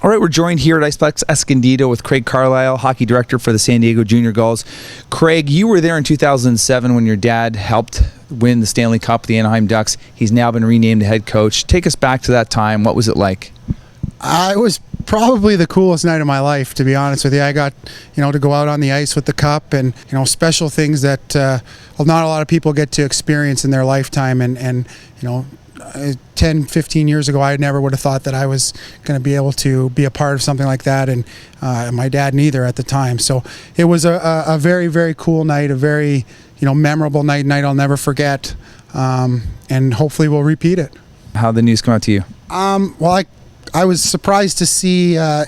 All right, we're joined here at Iceplex Escondido with Craig Carlyle, hockey director for the San Diego Jr Gulls. Craig, you were there in 2007 when your dad helped win the Stanley Cup, the Anaheim Ducks. He's now been renamed head coach. Take us back to that time. What was it like? It was probably the coolest night of my life, to be honest with you. I got, to go out on the ice with the cup and, special things that not a lot of people get to experience in their lifetime. And 10, 15 years ago, I never would have thought that I was going to be able to be a part of something like that, and my dad neither at the time. So it was a very, very cool night, a very, memorable night I'll never forget, and hopefully we'll repeat it. How'd the news come out to you? Well, I was surprised to see a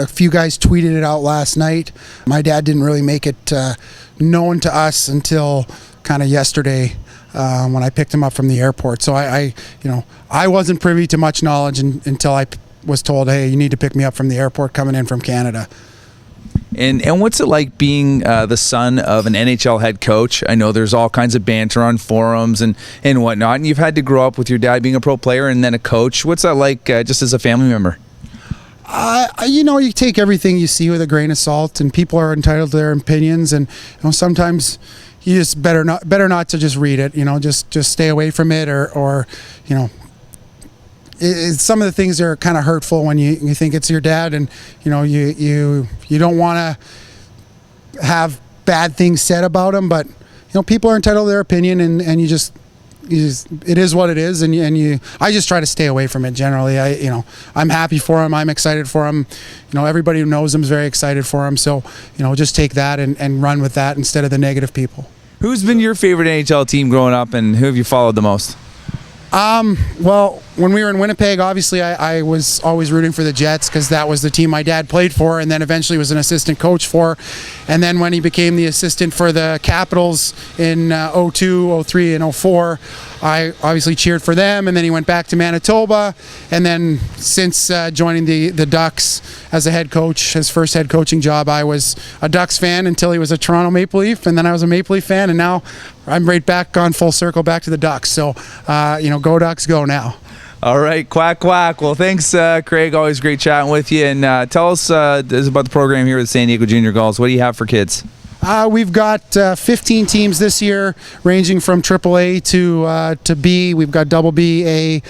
few guys tweeted it out last night. My dad didn't really make it known to us until kind of yesterday, when I picked him up from the airport. So I wasn't privy to much knowledge until I was told, hey, you need to pick me up from the airport coming in from Canada. And what's it like being the son of an NHL head coach? I know there's all kinds of banter on forums and whatnot, and you've had to grow up with your dad being a pro player and then a coach. What's that like just as a family member? You take everything you see with a grain of salt, and people are entitled to their opinions, and sometimes you just better not to just read it. Just stay away from it, or some of the things are kind of hurtful when you think it's your dad, and you don't want to have bad things said about him, but people are entitled to their opinion, and it is what it is, and I just try to stay away from it generally. I'm happy for him, I'm excited for him, everybody who knows him is very excited for him, so just take that and run with that instead of the negative people. Who's been your favorite NHL team growing up, and who have you followed the most? Well, when we were in Winnipeg, obviously I was always rooting for the Jets because that was the team my dad played for and then eventually was an assistant coach for. And then when he became the assistant for the Capitals in 02, 03, and 04, I obviously cheered for them, and then he went back to Manitoba. And then since joining the Ducks as a head coach, his first head coaching job, I was a Ducks fan until he was a Toronto Maple Leaf, and then I was a Maple Leaf fan, and now I'm right back on full circle back to the Ducks. So, go Ducks, go now. All right, quack, quack. Well, thanks, Craig. Always great chatting with you. And tell us about the program here with San Diego Jr Gulls. What do you have for kids? We've got 15 teams this year, ranging from AAA to B. We've got double B, A,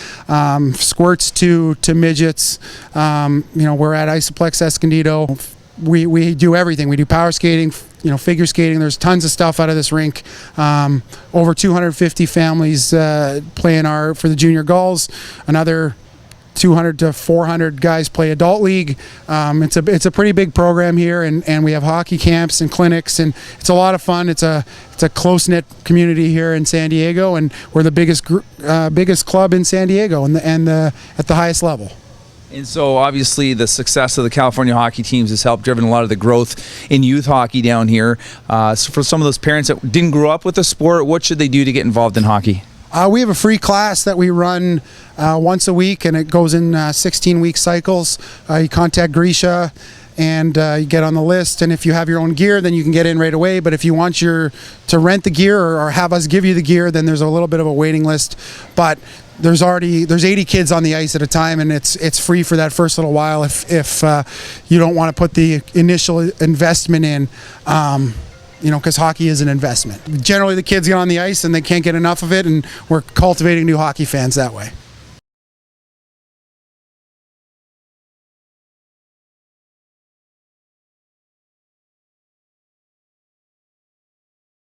squirts to midgets. We're at Iceplex Escondido. We do everything. We do power skating, figure skating. There's tons of stuff out of this rink. Over 250 families playing for the Junior Gulls. Another 200 to 400 guys play adult league. It's a pretty big program here, and we have hockey camps and clinics, and it's a lot of fun. It's a close-knit community here in San Diego, and we're the biggest club in San Diego, and at the highest level. And so obviously the success of the California hockey teams has helped driven a lot of the growth in youth hockey down here. So for some of those parents that didn't grow up with the sport, what should they do to get involved in hockey? We have a free class that we run once a week, and it goes in 16-week cycles. You contact Grisha, and you get on the list, and if you have your own gear, then you can get in right away. But if you want to rent the gear or have us give you the gear, then there's a little bit of a waiting list. But there's 80 kids on the ice at a time, and it's free for that first little while if you don't want to put the initial investment in. Because hockey is an investment. Generally, the kids get on the ice and they can't get enough of it, and we're cultivating new hockey fans that way.